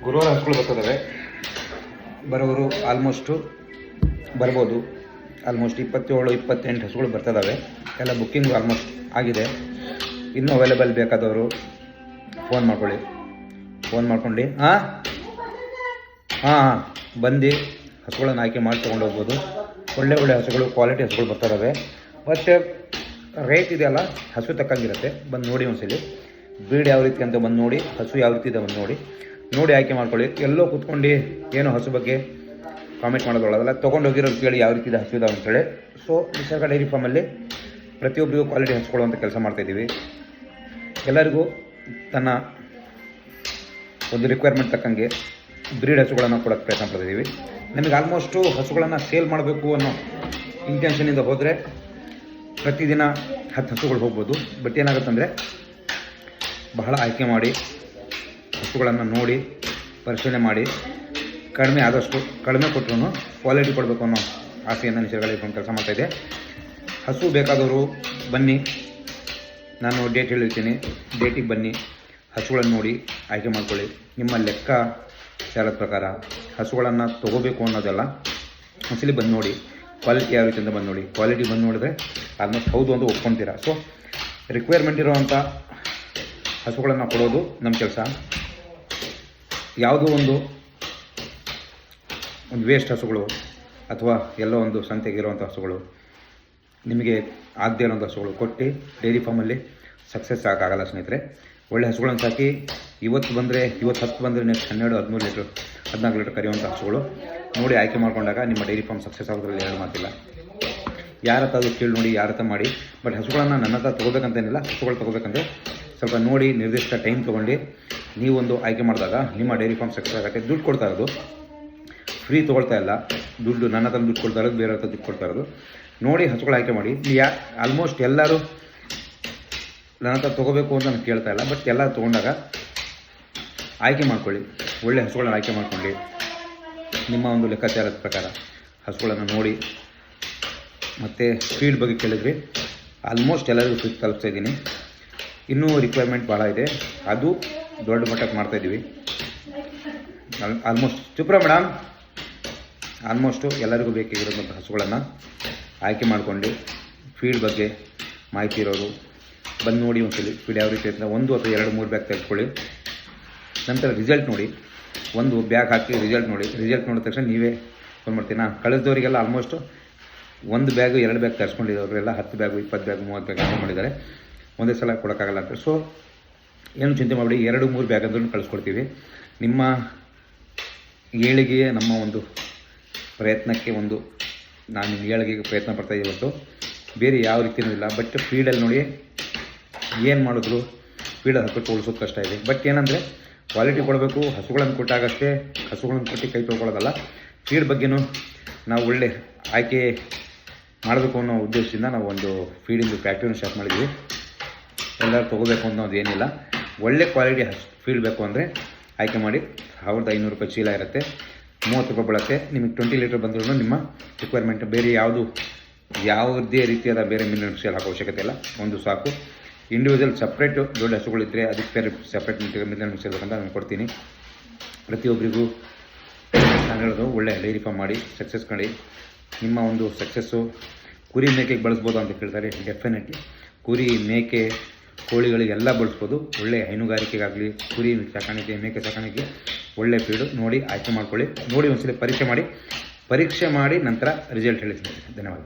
ಗುರುವಾರ ಹಸುಗಳು ಬರ್ತದವೆ. ಬರೋರು ಆಲ್ಮೋಸ್ಟು ಬರ್ಬೋದು. ಆಲ್ಮೋಸ್ಟ್ 27-28 ಹಸುಗಳು ಬರ್ತದವೆ. ಎಲ್ಲ ಬುಕ್ಕಿಂಗ್ ಆಲ್ಮೋಸ್ಟ್ ಆಗಿದೆ. ಇನ್ನೂ ಅವೈಲೇಬಲ್ ಬೇಕಾದವರು ಫೋನ್ ಮಾಡ್ಕೊಳ್ಳಿ. ಫೋನ್ ಮಾಡ್ಕೊಂಡು ಹಾಂ ಬಂದು ಹಸುಗಳನ್ನು ಆಯ್ಕೆ ಮಾಡಿ ತೊಗೊಂಡು ಹೋಗ್ಬೋದು. ಒಳ್ಳೆ ಹಸುಗಳು, ಕ್ವಾಲಿಟಿ ಹಸುಗಳು ಬರ್ತದವೆ. ಮತ್ತು ರೇಟ್ ಇದೆಯಲ್ಲ ಹಸು ತಕ್ಕಂಗಿರುತ್ತೆ. ಬಂದು ನೋಡಿ ಒಂದ್ಸಲಿ ಬ್ರೀಡ್ ಯಾವ ರೀತಿ ಅಂತ ಬಂದು ನೋಡಿ, ಹಸು ಯಾವ ರೀತಿ ಇದೆ ಬಂದು ನೋಡಿ ಆಯ್ಕೆ ಮಾಡ್ಕೊಳ್ಳಿ. ಎಲ್ಲೋ ಕೂತ್ಕೊಂಡು ಏನೋ ಹಸು ಬಗ್ಗೆ ಕಾಮೆಂಟ್ ಮಾಡೋದು ಒಳ್ಳೆಯದಲ್ಲ. ತೊಗೊಂಡೋಗಿರೋದು ಕೇಳಿ ಯಾವ ರೀತಿ ಇದೆ ಹಸು ಇದಾವೆ ಅಂತೇಳಿ. ಸೊ ನಿಸರ್ಗ ಡೈರಿ ಫಾರ್ಮಲ್ಲಿ ಪ್ರತಿಯೊಬ್ಬರಿಗೂ ಕ್ವಾಲಿಟಿ ಹಸು ಕೊಡುವಂಥ ಕೆಲಸ ಮಾಡ್ತಾಯಿದ್ದೀವಿ. ಎಲ್ಲರಿಗೂ ತನ್ನ ಒಂದು ರಿಕ್ವೈರ್ಮೆಂಟ್ ತಕ್ಕಂಗೆ ಬ್ರೀಡ್ ಹಸುಗಳನ್ನು ಕೊಡೋಕ್ಕೆ ಪ್ರಯತ್ನ ಪಡ್ತಿದ್ದೀವಿ. ನಮಗೆ ಆಲ್ಮೋಸ್ಟು ಹಸುಗಳನ್ನು ಸೇಲ್ ಮಾಡಬೇಕು ಅನ್ನೋ ಇಂಟೆನ್ಷನಿಂದ ಹೋದರೆ ಪ್ರತಿದಿನ 10 ಹಸುಗಳು ಹೋಗ್ಬೋದು. ಬಟ್ ಏನಾಗುತ್ತಂದರೆ ಬಹಳ ಆಯ್ಕೆ ಮಾಡಿ ಹಸುಗಳನ್ನು ನೋಡಿ ಪರಿಶೀಲನೆ ಮಾಡಿ ಆದಷ್ಟು ಕಡಿಮೆ ಕೊಟ್ಟರು ಕ್ವಾಲಿಟಿ ಕೊಡಬೇಕು ಅನ್ನೋ ಆಸೆಯನ್ನು ನಿಸರ್ಗದಲ್ಲಿ ಇಟ್ಕೊಂಡು ಕೆಲಸ ಮಾಡ್ತಾಯಿದ್ದೆ. ಹಸು ಬೇಕಾದವರು ಬನ್ನಿ, ನಾನು ಡೇಟ್ ಹೇಳಿರ್ತೀನಿ. ಡೇಟಿಗೆ ಬನ್ನಿ, ಹಸುಗಳನ್ನು ನೋಡಿ ಆಯ್ಕೆ ಮಾಡ್ಕೊಳ್ಳಿ. ನಿಮ್ಮ ಲೆಕ್ಕ ಚಾರದ ಪ್ರಕಾರ ಹಸುಗಳನ್ನು ತೊಗೋಬೇಕು ಅನ್ನೋದೆಲ್ಲ ಒಂದ್ಸಲಿ ಬಂದು ನೋಡಿ. ಕ್ವಾಲಿಟಿ ಯಾವ ರೀತಿಯಿಂದ ಬಂದು ನೋಡಿ. ಕ್ವಾಲಿಟಿ ಬಂದು ನೋಡಿದ್ರೆ ಆಲ್ಮೋಸ್ಟ್ ಹೌದು ಅಂತ ಒಪ್ಕೊತೀರಾ. ಸೊ ರಿಕ್ವೈರ್ಮೆಂಟ್ ಇರೋವಂಥ ಹಸುಗಳನ್ನು ಕೊಡೋದು ನಮ್ಮ ಕೆಲಸ. ಯಾವುದೋ ಒಂದು ವೇಸ್ಟ್ ಹಸುಗಳು ಅಥವಾ ಎಲ್ಲೋ ಒಂದು ಸಂತೆಗಿರುವಂಥ ಹಸುಗಳು, ನಿಮಗೆ ಆಗದೇ ಇರೋಂಥ ಹಸುಗಳು ಕೊಟ್ಟು ಡೈರಿ ಫಾರ್ಮಲ್ಲಿ ಸಕ್ಸಸ್ ಆಗೋಕ್ಕಾಗಲ್ಲ ಸ್ನೇಹಿತರೆ. ಒಳ್ಳೆ ಹಸುಗಳನ್ನು ಸಾಕಿ ಇವತ್ತು 10 ಬಂದರೆ ನೆಕ್ಸ್ಟ್ 12-13 ಲೀಟ್ರ್ 14 ಲೀಟ್ರ್ ಕರೆಯುವಂಥ ಹಸುಗಳು ನೋಡಿ ಆಯ್ಕೆ ಮಾಡ್ಕೊಂಡಾಗ ನಿಮ್ಮ ಡೈರಿ ಫಾರ್ಮ್ ಸಕ್ಸಸ್ ಆಗೋದ್ರಲ್ಲಿ ಎರಡು ಮಾತಿಲ್ಲ. ಯಾರ ಹತ್ರ ಅದು ಕೇಳಿ ನೋಡಿ, ಯಾರ ಹತ್ರ ಮಾಡಿ. ಬಟ್ ಹಸುಗಳನ್ನು ನನ್ನ ಹತ್ರ ತೊಗೋಬೇಕಂತೇನಿಲ್ಲ. ಹಸುಗಳು ತೊಗೋಬೇಕಂದ್ರೆ ಸ್ವಲ್ಪ ನೋಡಿ ನಿರ್ದಿಷ್ಟ ಟೈಮ್ ತೊಗೊಂಡು ನೀವೊಂದು ಆಯ್ಕೆ ಮಾಡಿದಾಗ ನಿಮ್ಮ ಡೈರಿ ಫಾರ್ಮ್ ಸಕ್ಸಸ್ ಆಗುತ್ತೆ. ದುಡ್ಡು ಕೊಡ್ತಾ ಇರೋದು ಫ್ರೀ ತೊಗೊಳ್ತಾ ಇಲ್ಲ. ದುಡ್ಡು ನನ್ನ ಹತ್ರ ದುಡ್ಡು ಕೊಡ್ತಾ ಇರೋದು, ಬೇರೆ ಹತ್ರ ದುಡ್ಡು ಕೊಡ್ತಾ ಇರೋದು. ನೋಡಿ ಹಸುಗಳು ಆಯ್ಕೆ ಮಾಡಿ. ಆಲ್ಮೋಸ್ಟ್ ಎಲ್ಲರೂ ನನ್ನ ಹತ್ರ ತೊಗೋಬೇಕು ಅಂತ ನಾನು ಕೇಳ್ತಾ ಇಲ್ಲ. ಬಟ್ ಎಲ್ಲ ತೊಗೊಂಡಾಗ ಆಯ್ಕೆ ಮಾಡ್ಕೊಳ್ಳಿ. ಒಳ್ಳೆ ಹಸುಗಳನ್ನ ಆಯ್ಕೆ ಮಾಡ್ಕೊಂಡು ನಿಮ್ಮ ಒಂದು ಲೆಕ್ಕಾಚಾರದ ಪ್ರಕಾರ ಹಸುಗಳನ್ನು ನೋಡಿ. ಮತ್ತು ಫೀಡ್ ಬಗ್ಗೆ ಕೇಳಿದ್ರಿ, ಆಲ್ಮೋಸ್ಟ್ ಎಲ್ಲರಿಗೂ ಫೀಡ್ ತಲುಪ್ತಾಯಿದ್ದೀನಿ. ಇನ್ನೂ ರಿಕ್ವೈರ್ಮೆಂಟ್ ಭಾಳ ಇದೆ, ಅದು ದೊಡ್ಡ ಮಟ್ಟಕ್ಕೆ ಮಾಡ್ತಾಯಿದ್ದೀವಿ. ಆಲ್ಮೋಸ್ಟ್ ಚುಪ್ರ ಮೇಡಮ್, ಆಲ್ಮೋಸ್ಟು ಎಲ್ಲರಿಗೂ ಬೇಕಾಗಿರೋಂಥ ಹಸುಗಳನ್ನು ಆಯ್ಕೆ ಮಾಡ್ಕೊಂಡು ಫೀಡ್ ಬಗ್ಗೆ ಮಾಹಿತಿ ಇರೋರು ಬಂದು ನೋಡಿ ಒಂದ್ಸಲಿ. ಫೀಡ್ ಯಾವ ರೀತಿ ಅಂತ 1 ಅಥವಾ 2-3 ಬ್ಯಾಗ್ ತೆಗೆದುಕೊಳ್ಳಿ. ನಂತರ ರಿಸಲ್ಟ್ ನೋಡಿ. ಒಂದು ಬ್ಯಾಗ್ ಹಾಕಿ ರಿಸಲ್ಟ್ ನೋಡಿ. ರಿಸಲ್ಟ್ ನೋಡಿದ ತಕ್ಷಣ ನೀವೇ ಫೋನ್ ಮಾಡ್ತೀನಿ. ನಾನು ಕಳಿಸಿದವರಿಗೆಲ್ಲ ಆಲ್ಮೋಸ್ಟು 1 ಬ್ಯಾಗು 2 ಬ್ಯಾಗ್ ತರಿಸ್ಕೊಂಡಿದ್ದವರೆಲ್ಲ 10 ಬ್ಯಾಗು 20 ಬ್ಯಾಗು 30 ಬ್ಯಾಗ್ ಆರ್ಡರ್ ಮಾಡಿದ್ದಾರೆ. ಒಂದೇ ಸಲ ಕೊಡೋಕ್ಕಾಗಲ್ಲ ಅಂತ. ಸೊ ಏನು ಚಿಂತೆ ಮಾಡಿ 2-3 ಬ್ಯಾಗ್ ಅಂದ್ರೂ ಕಳಿಸ್ಕೊಡ್ತೀವಿ. ನಿಮ್ಮ ಏಳಿಗೆಯೇ ನಮ್ಮ ಒಂದು ಪ್ರಯತ್ನಕ್ಕೆ ನಾನು ನಿಮ್ಮ ಏಳಿಗೆಗೆ ಪ್ರಯತ್ನ ಪಡ್ತಾಯಿದ್ದೀವಿ ಹೊರತು ಬೇರೆ ಯಾವ ರೀತಿಯೂ ಇಲ್ಲ. ಬಟ್ ಫೀಡಲ್ಲಿ ನೋಡಿ ಏನು ಮಾಡಿದ್ರು ಫೀಡ್ ಹಾಕಿ ಉಳಿಸೋದು ಕಷ್ಟ ಇದೆ. ಬಟ್ ಏನಂದರೆ ಕ್ವಾಲಿಟಿ ಕೊಡಬೇಕು. ಹಸುಗಳನ್ನು ಕೊಟ್ಟಾಗಷ್ಟೇ ಹಸುಗಳನ್ನು ಕೊಟ್ಟು ಕೈ ತೊಗೊಳ್ಳೋದಲ್ಲ. ಫೀಡ್ ಬಗ್ಗೆನೂ ನಾವು ಒಳ್ಳೆ ಆಯ್ಕೆ ಮಾಡಬೇಕು ಅನ್ನೋ ಉದ್ದೇಶದಿಂದ ನಾವು ಒಂದು ಫೀಡಿಂದು ಫ್ಯಾಕ್ಟ್ರಿನ ಸ್ಟಾರ್ಟ್ ಮಾಡಿದ್ವಿ. ಎಲ್ಲರೂ ತೊಗೋಬೇಕು ಅನ್ನೋದು ಏನಿಲ್ಲ. ಒಳ್ಳೆ ಕ್ವಾಲಿಟಿ ಫೀಡ್ ಬೇಕು ಅಂದರೆ ಆಯ್ಕೆ ಮಾಡಿ. 1500 ರೂಪಾಯಿ ಚೀಲ ಇರುತ್ತೆ, 30 ರೂಪಾಯಿ ಬೀಳುತ್ತೆ. ನಿಮಗೆ 20 ಲೀಟ್ರ್ ಬಂದರೂ ನಿಮ್ಮ ರಿಕ್ವೈರ್ಮೆಂಟ್ ಬೇರೆ ಯಾವುದೇ ರೀತಿಯಾದ ಬೇರೆ ಮಿನರಲ್ ಮಿಕ್ಸರ್ ಹಾಕೋ ಅವಶ್ಯಕತೆ ಇಲ್ಲ. ಒಂದು ಸಾಕು. ಇಂಡಿವಿಜುವಲ್ ಸಪ್ರೇಟು ದೊಡ್ಡ ಹಸುಗಳಿದ್ದರೆ ಅದಕ್ಕೆ ಬೇರೆ ಸಪ್ರೇಟ್ ಮಿನರಲ್ ಮಿಕ್ಸರ್ ಬೇಕಂತ ನಾನು ಕೊಡ್ತೀನಿ. ಪ್ರತಿಯೊಬ್ಬರಿಗೂ ನಾನು ಹೇಳೋದು ಒಳ್ಳೆ ಡೈರಿ ಫಾರ್ಮ್ ಮಾಡಿ ಸಕ್ಸಸ್ ಕಂಡು ನಿಮ್ಮ ಒಂದು ಸಕ್ಸಸ್ಸು. ಕುರಿ ಮೇಕೆಗೆ ಬಳಸ್ಬೋದು ಅಂತ ಕೇಳ್ತಾರೆ. ಡೆಫಿನೆಟ್ಲಿ ಕುರಿ ಮೇಕೆ ಕೋಳಿಗಳಿಗೆಲ್ಲ ಬಳಸ್ಬೋದು. ಒಳ್ಳೆ ಹೈನುಗಾರಿಕೆಗಾಗಲಿ ಕುರಿ ಸಾಕಾಣಿಕೆ ಮೇಕೆ ಸಾಕಾಣಿಕೆ ಒಳ್ಳೆ ಫೀಡು ನೋಡಿ ಆಯ್ಕೆ ಮಾಡ್ಕೊಳ್ಳಿ. ನೋಡಿ ಒಂದ್ಸಲ ಪರೀಕ್ಷೆ ಮಾಡಿ ನಂತರ ರಿಸಲ್ಟ್ ಹೇಳಿ. ಧನ್ಯವಾದ.